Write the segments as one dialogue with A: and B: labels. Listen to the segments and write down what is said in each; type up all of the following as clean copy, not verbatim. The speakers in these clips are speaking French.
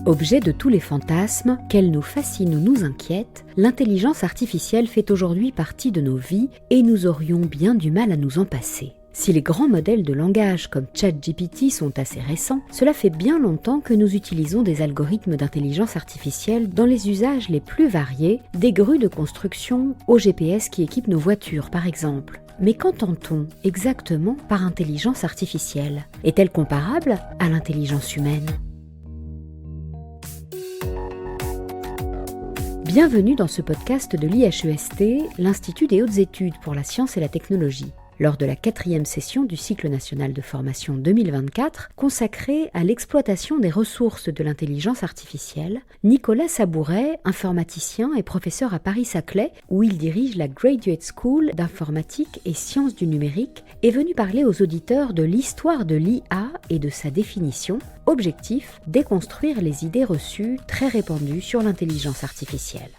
A: Objet de tous les fantasmes, qu'elle nous fascine ou nous inquiète, l'intelligence artificielle fait aujourd'hui partie de nos vies et nous aurions bien du mal à nous en passer. Si les grands modèles de langage comme ChatGPT sont assez récents, cela fait bien longtemps que nous utilisons des algorithmes d'intelligence artificielle dans les usages les plus variés, des grues de construction au GPS qui équipent nos voitures par exemple. Mais qu'entend-on exactement par intelligence artificielle? Est-elle comparable à l'intelligence humaine? Bienvenue dans ce podcast de l'IHEST, l'Institut des hautes études pour la science et la technologie. Lors de la 4e session du cycle national de formation 2024, consacrée à l'exploitation des ressources de l'intelligence artificielle, Nicolas Sabouret, informaticien et professeur à Paris-Saclay, où il dirige la Graduate School d'informatique et sciences du numérique, est venu parler aux auditeurs de l'histoire de l'IA et de sa définition. Objectif, déconstruire les idées reçues très répandues sur l'intelligence artificielle.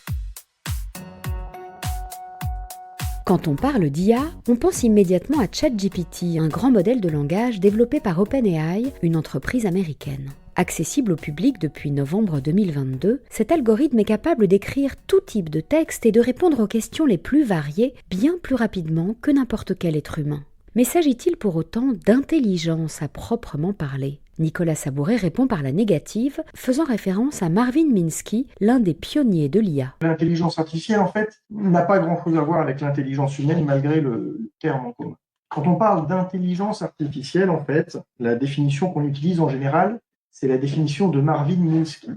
A: Quand on parle d'IA, on pense immédiatement à ChatGPT, un grand modèle de langage développé par OpenAI, une entreprise américaine. Accessible au public depuis novembre 2022, cet algorithme est capable d'écrire tout type de texte et de répondre aux questions les plus variées bien plus rapidement que n'importe quel être humain. Mais s'agit-il pour autant d'intelligence à proprement parler ? Nicolas Sabouret répond par la négative, faisant référence à Marvin Minsky, l'un des pionniers de l'IA.
B: L'intelligence artificielle, en fait, n'a pas grand-chose à voir avec l'intelligence humaine, malgré le terme en commun. Quand on parle d'intelligence artificielle, en fait, la définition qu'on utilise en général, c'est la définition de Marvin Minsky.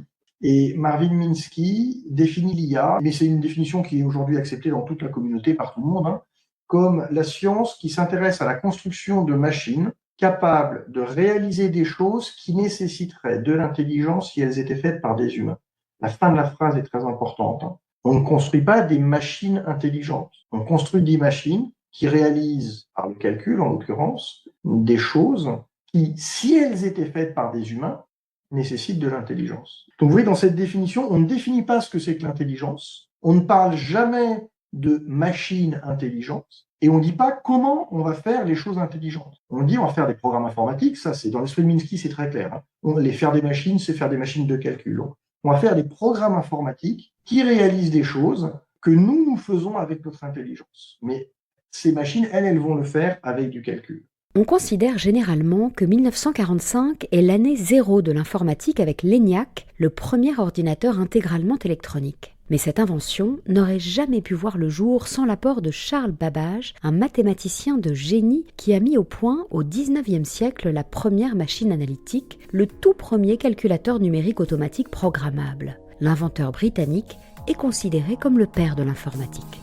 B: Et Marvin Minsky définit l'IA, mais c'est une définition qui est aujourd'hui acceptée dans toute la communauté, par tout le monde, comme la science qui s'intéresse à la construction de machines capables de réaliser des choses qui nécessiteraient de l'intelligence si elles étaient faites par des humains. La fin de la phrase est très importante. On ne construit pas des machines intelligentes. On construit des machines qui réalisent, par le calcul en l'occurrence, des choses qui, si elles étaient faites par des humains, nécessitent de l'intelligence. Donc vous voyez, dans cette définition, on ne définit pas ce que c'est que l'intelligence. On ne parle jamais de machines intelligentes. Et on ne dit pas comment on va faire les choses intelligentes. On dit on va faire des programmes informatiques, ça c'est dans l'esprit de Minsky, c'est très clair. Les faire des machines, c'est faire des machines de calcul. On va faire des programmes informatiques qui réalisent des choses que nous faisons avec notre intelligence. Mais ces machines, elles vont le faire avec du calcul.
A: On considère généralement que 1945 est l'année zéro de l'informatique avec l'ENIAC, le premier ordinateur intégralement électronique. Mais cette invention n'aurait jamais pu voir le jour sans l'apport de Charles Babbage, un mathématicien de génie qui a mis au point au XIXe siècle la première machine analytique, le tout premier calculateur numérique automatique programmable. L'inventeur britannique est considéré comme le père de l'informatique.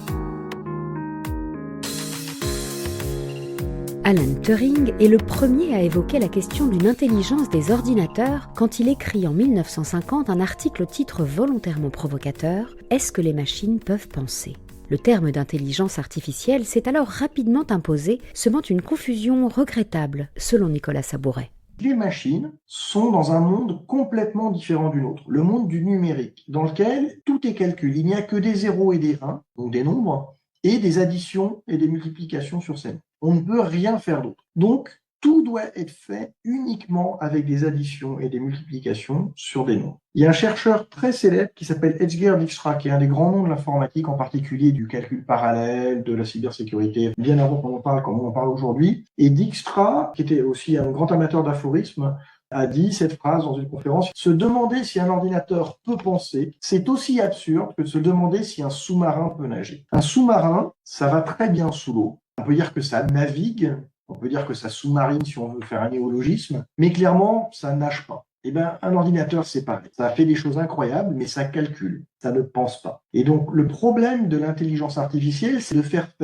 A: Alan Turing est le premier à évoquer la question d'une intelligence des ordinateurs quand il écrit en 1950 un article au titre volontairement provocateur « Est-ce que les machines peuvent penser ?» Le terme d'intelligence artificielle s'est alors rapidement imposé, semant une confusion regrettable, selon Nicolas Sabouret.
B: Les machines sont dans un monde complètement différent du nôtre, le monde du numérique, dans lequel tout est calcul. Il n'y a que des 0 et des 1, donc des nombres, et des additions et des multiplications sur scène. On ne peut rien faire d'autre. Donc, tout doit être fait uniquement avec des additions et des multiplications sur des nombres. Il y a un chercheur très célèbre qui s'appelle Edsger Dijkstra, qui est un des grands noms de l'informatique, en particulier du calcul parallèle, de la cybersécurité, bien avant qu'on en parle comme on en parle aujourd'hui. Et Dijkstra, qui était aussi un grand amateur d'aphorismes, a dit cette phrase dans une conférence: se demander si un ordinateur peut penser, c'est aussi absurde que de se demander si un sous-marin peut nager. Un sous-marin, ça va très bien sous l'eau. On peut dire que ça navigue, on peut dire que ça sous-marine si on veut faire un néologisme, mais clairement, ça nage pas. Eh bien, un ordinateur, c'est pareil. Ça fait des choses incroyables, mais ça calcule, ça ne pense pas. Et donc, le problème de l'intelligence artificielle, c'est de faire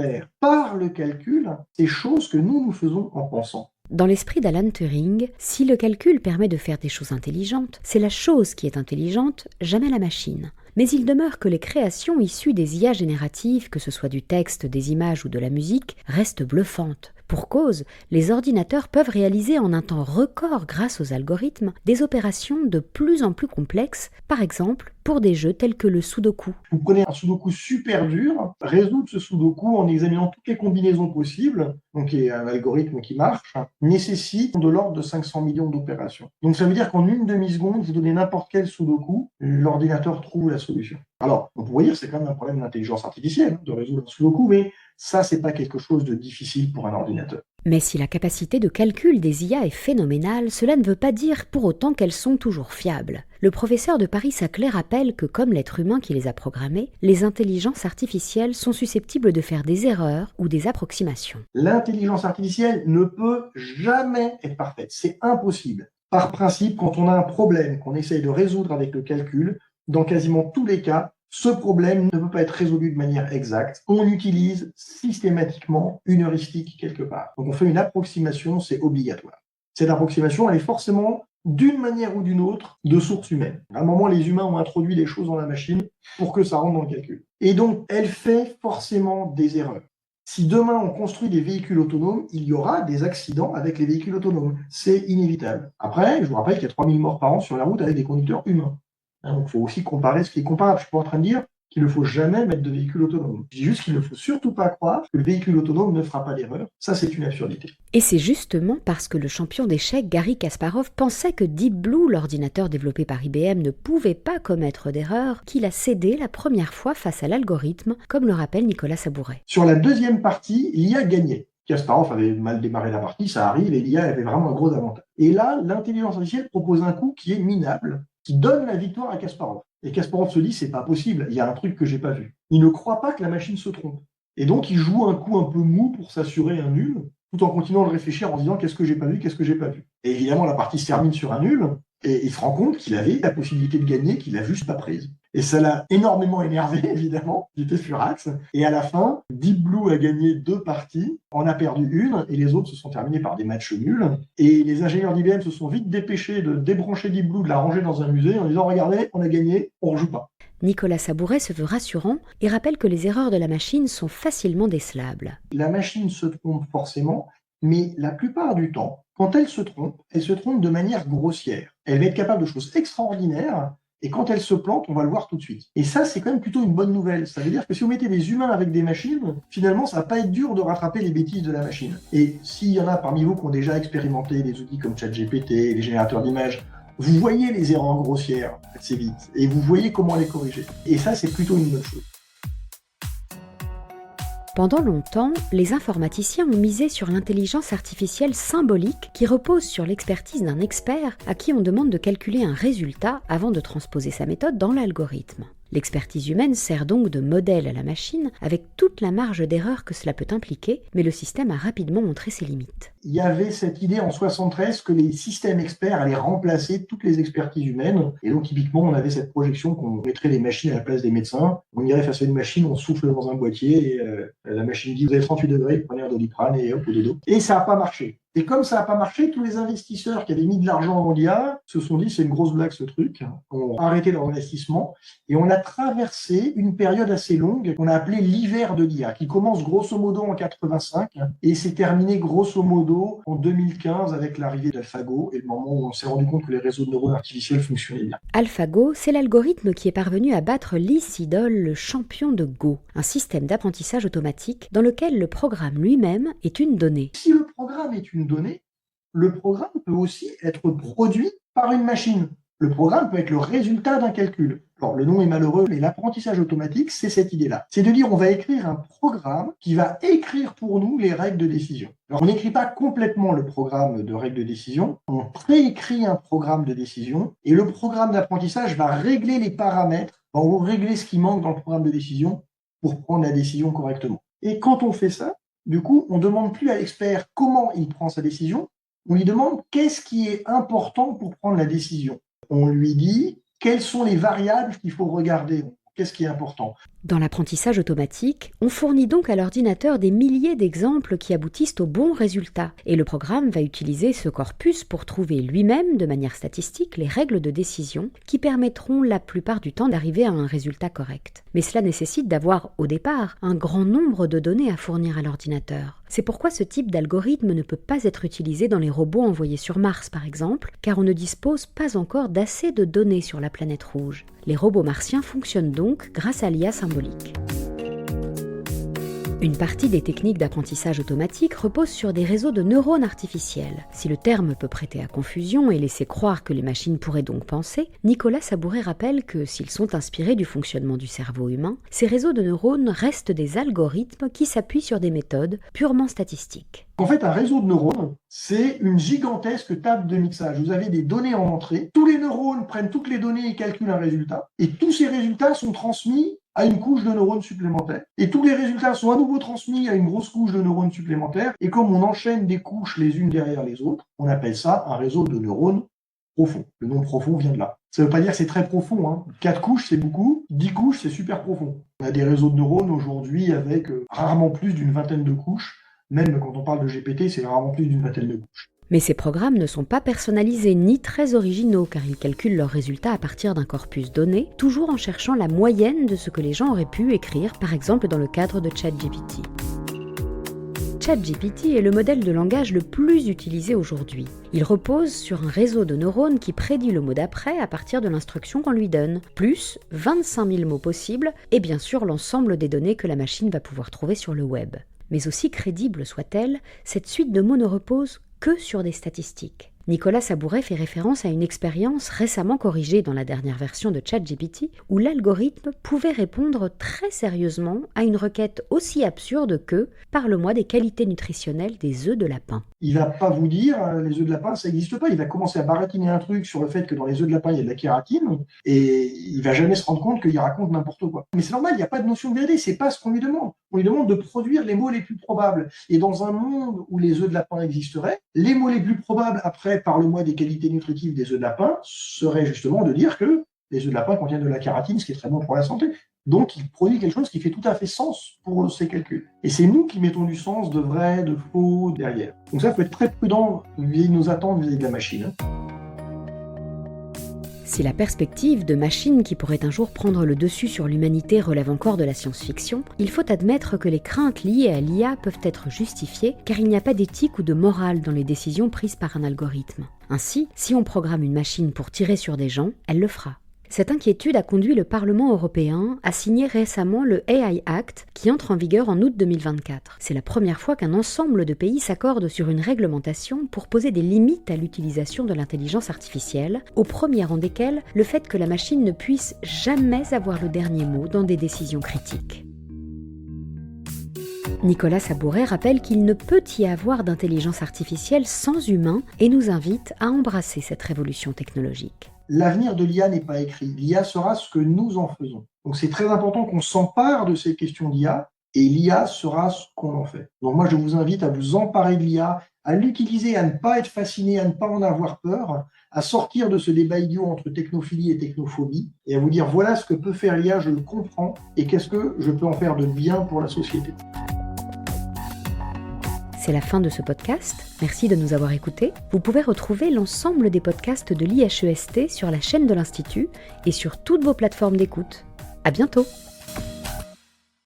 B: par le calcul ces choses que nous faisons en pensant.
A: Dans l'esprit d'Alan Turing, si le calcul permet de faire des choses intelligentes, c'est la chose qui est intelligente, jamais la machine. Mais il demeure que les créations issues des IA génératives, que ce soit du texte, des images ou de la musique, restent bluffantes. Pour cause, les ordinateurs peuvent réaliser en un temps record grâce aux algorithmes des opérations de plus en plus complexes, par exemple pour des jeux tels que le Sudoku.
B: Vous prenez un Sudoku super dur, résoudre ce Sudoku en examinant toutes les combinaisons possibles, donc il y a un algorithme qui marche, nécessite de l'ordre de 500 millions d'opérations. Donc ça veut dire qu'en une demi-seconde, vous donnez n'importe quel Sudoku, l'ordinateur trouve la solution. Alors, on pourrait dire que c'est quand même un problème d'intelligence artificielle de résoudre un Sudoku, mais ça, c'est pas quelque chose de difficile pour un ordinateur.
A: Mais si la capacité de calcul des IA est phénoménale, cela ne veut pas dire pour autant qu'elles sont toujours fiables. Le professeur de Paris-Saclay rappelle que, comme l'être humain qui les a programmées, les intelligences artificielles sont susceptibles de faire des erreurs ou des approximations.
B: L'intelligence artificielle ne peut jamais être parfaite, c'est impossible. Par principe, quand on a un problème qu'on essaye de résoudre avec le calcul, dans quasiment tous les cas, ce problème ne peut pas être résolu de manière exacte. On utilise systématiquement une heuristique quelque part. Donc on fait une approximation, c'est obligatoire. Cette approximation, elle est forcément, d'une manière ou d'une autre, de source humaine. À un moment, les humains ont introduit des choses dans la machine pour que ça rentre dans le calcul. Et donc, elle fait forcément des erreurs. Si demain on construit des véhicules autonomes, il y aura des accidents avec les véhicules autonomes. C'est inévitable. Après, je vous rappelle qu'il y a 3000 morts par an sur la route avec des conducteurs humains. Donc, il faut aussi comparer ce qui est comparable. Je ne suis pas en train de dire qu'il ne faut jamais mettre de véhicule autonome. Je dis juste qu'il ne faut surtout pas croire que le véhicule autonome ne fera pas d'erreur. Ça, c'est une absurdité.
A: Et c'est justement parce que le champion d'échecs Garry Kasparov pensait que Deep Blue, l'ordinateur développé par IBM, ne pouvait pas commettre d'erreur, qu'il a cédé la première fois face à l'algorithme, comme le rappelle Nicolas Sabouret.
B: Sur la deuxième partie, l'IA gagnait. Kasparov avait mal démarré la partie, ça arrive, et l'IA avait vraiment un gros avantage. Et là, l'intelligence artificielle propose un coup qui est minable, qui donne la victoire à Kasparov. Et Kasparov se dit, c'est pas possible, il y a un truc que j'ai pas vu. Il ne croit pas que la machine se trompe. Et donc, il joue un coup un peu mou pour s'assurer un nul, tout en continuant de réfléchir en se disant, qu'est-ce que j'ai pas vu, qu'est-ce que j'ai pas vu. Et évidemment, la partie se termine sur un nul, et il se rend compte qu'il avait la possibilité de gagner, qu'il a juste pas prise. Et ça l'a énormément énervé, évidemment. Il était furax. Et à la fin, Deep Blue a gagné 2 parties, en a perdu une, et les autres se sont terminés par des matchs nuls. Et les ingénieurs d'IBM se sont vite dépêchés de débrancher Deep Blue, de la ranger dans un musée, en disant, regardez, on a gagné, on ne rejoue pas.
A: Nicolas Sabouret se veut rassurant et rappelle que les erreurs de la machine sont facilement décelables.
B: La machine se trompe forcément, mais la plupart du temps, quand elle se trompe de manière grossière. Elle va être capable de choses extraordinaires, et quand elle se plante, on va le voir tout de suite. Et ça, c'est quand même plutôt une bonne nouvelle. Ça veut dire que si vous mettez des humains avec des machines, finalement, ça va pas être dur de rattraper les bêtises de la machine. Et s'il y en a parmi vous qui ont déjà expérimenté des outils comme ChatGPT, les générateurs d'images, vous voyez les erreurs grossières assez vite, et vous voyez comment les corriger. Et ça, c'est plutôt une bonne chose.
A: Pendant longtemps, les informaticiens ont misé sur l'intelligence artificielle symbolique qui repose sur l'expertise d'un expert à qui on demande de calculer un résultat avant de transposer sa méthode dans l'algorithme. L'expertise humaine sert donc de modèle à la machine avec toute la marge d'erreur que cela peut impliquer, mais le système a rapidement montré ses limites.
B: Il y avait cette idée en 73 que les systèmes experts allaient remplacer toutes les expertises humaines. Et donc, typiquement, on avait cette projection qu'on mettrait les machines à la place des médecins. On irait face à une machine, on souffle dans un boîtier et la machine dit « Vous avez 38 degrés, prenez un Doliprane et hop, au dodo ». Et ça n'a pas marché. Et comme ça n'a pas marché, tous les investisseurs qui avaient mis de l'argent en IA se sont dit c'est une grosse blague ce truc, ont arrêté leur investissement et on a traversé une période assez longue qu'on a appelée l'hiver de l'IA, qui commence grosso modo en 85 et s'est terminé grosso modo en 2015 avec l'arrivée d'AlphaGo et le moment où on s'est rendu compte que les réseaux de neurones artificiels fonctionnaient bien.
A: AlphaGo, c'est l'algorithme qui est parvenu à battre Lee Sedol, le champion de Go, un système d'apprentissage automatique dans lequel le programme lui-même est une donnée.
B: Si le programme est une donnée, le programme peut aussi être produit par une machine. Le programme peut être le résultat d'un calcul. Alors, le nom est malheureux, mais l'apprentissage automatique, c'est cette idée-là. C'est de dire, on va écrire un programme qui va écrire pour nous les règles de décision. Alors, on n'écrit pas complètement le programme de règles de décision, on préécrit un programme de décision, et le programme d'apprentissage va régler les paramètres, va régler ce qui manque dans le programme de décision pour prendre la décision correctement. Et quand on fait ça, du coup, on ne demande plus à l'expert comment il prend sa décision, on lui demande qu'est-ce qui est important pour prendre la décision. On lui dit quelles sont les variables qu'il faut regarder, qu'est-ce qui est important.
A: Dans l'apprentissage automatique, on fournit donc à l'ordinateur des milliers d'exemples qui aboutissent au bon résultat, et le programme va utiliser ce corpus pour trouver lui-même, de manière statistique, les règles de décision qui permettront la plupart du temps d'arriver à un résultat correct. Mais cela nécessite d'avoir, au départ, un grand nombre de données à fournir à l'ordinateur. C'est pourquoi ce type d'algorithme ne peut pas être utilisé dans les robots envoyés sur Mars, par exemple, car on ne dispose pas encore d'assez de données sur la planète rouge. Les robots martiens fonctionnent donc grâce à l'IA symbolique. Une partie des techniques d'apprentissage automatique repose sur des réseaux de neurones artificiels. Si le terme peut prêter à confusion et laisser croire que les machines pourraient donc penser, Nicolas Sabouret rappelle que s'ils sont inspirés du fonctionnement du cerveau humain, ces réseaux de neurones restent des algorithmes qui s'appuient sur des méthodes purement statistiques.
B: En fait, un réseau de neurones, c'est une gigantesque table de mixage. Vous avez des données en entrée, tous les neurones prennent toutes les données et calculent un résultat, et tous ces résultats sont transmis à une couche de neurones supplémentaires. Et tous les résultats sont à nouveau transmis à une grosse couche de neurones supplémentaires, et comme on enchaîne des couches les unes derrière les autres, on appelle ça un réseau de neurones profond. Le nom profond vient de là. Ça ne veut pas dire que c'est très profond, hein. 4 couches, c'est beaucoup. 10 couches, c'est super profond. On a des réseaux de neurones aujourd'hui avec rarement plus d'une vingtaine de couches. Même quand on parle de GPT, c'est rarement plus d'une vingtaine de couches.
A: Mais ces programmes ne sont pas personnalisés ni très originaux car ils calculent leurs résultats à partir d'un corpus donné, toujours en cherchant la moyenne de ce que les gens auraient pu écrire, par exemple dans le cadre de ChatGPT. ChatGPT est le modèle de langage le plus utilisé aujourd'hui. Il repose sur un réseau de neurones qui prédit le mot d'après à partir de l'instruction qu'on lui donne, plus 25 000 mots possibles et bien sûr l'ensemble des données que la machine va pouvoir trouver sur le web. Mais aussi crédible soit-elle, cette suite de mots ne repose que sur des statistiques. Nicolas Sabouret fait référence à une expérience récemment corrigée dans la dernière version de ChatGPT où l'algorithme pouvait répondre très sérieusement à une requête aussi absurde que « parle-moi des qualités nutritionnelles des œufs de lapin ».
B: Il va pas vous dire les œufs de lapin, ça n'existe pas. Il va commencer à baratiner un truc sur le fait que dans les œufs de lapin, il y a de la kératine et il va jamais se rendre compte qu'il raconte n'importe quoi. Mais c'est normal, il n'y a pas de notion de vérité, c'est pas ce qu'on lui demande. On lui demande de produire les mots les plus probables. Et dans un monde où les œufs de lapin existeraient, les mots les plus probables après parle-moi des qualités nutritives des œufs de lapin serait justement de dire que les œufs de lapin contiennent de la kératine, ce qui est très bon pour la santé. Donc, il produit quelque chose qui fait tout à fait sens pour ces calculs. Et c'est nous qui mettons du sens de vrai, de faux derrière. Donc ça, il faut être très prudent vis-à-vis de nos attentes vis-à-vis de la machine.
A: Si la perspective de machines qui pourraient un jour prendre le dessus sur l'humanité relève encore de la science-fiction, il faut admettre que les craintes liées à l'IA peuvent être justifiées car il n'y a pas d'éthique ou de morale dans les décisions prises par un algorithme. Ainsi, si on programme une machine pour tirer sur des gens, elle le fera. Cette inquiétude a conduit le Parlement européen à signer récemment le AI Act qui entre en vigueur en août 2024. C'est la première fois qu'un ensemble de pays s'accordent sur une réglementation pour poser des limites à l'utilisation de l'intelligence artificielle, au premier rang desquelles le fait que la machine ne puisse jamais avoir le dernier mot dans des décisions critiques. Nicolas Sabouret rappelle qu'il ne peut y avoir d'intelligence artificielle sans humain et nous invite à embrasser cette révolution technologique.
B: L'avenir de l'IA n'est pas écrit. L'IA sera ce que nous en faisons. Donc c'est très important qu'on s'empare de ces questions d'IA et l'IA sera ce qu'on en fait. Donc moi je vous invite à vous emparer de l'IA, à l'utiliser, à ne pas être fasciné, à ne pas en avoir peur, à sortir de ce débat idiot entre technophilie et technophobie et à vous dire voilà ce que peut faire l'IA, je le comprends et qu'est-ce que je peux en faire de bien pour la société.
A: C'est la fin de ce podcast. Merci de nous avoir écoutés. Vous pouvez retrouver l'ensemble des podcasts de l'IHEST sur la chaîne de l'Institut et sur toutes vos plateformes d'écoute. À bientôt!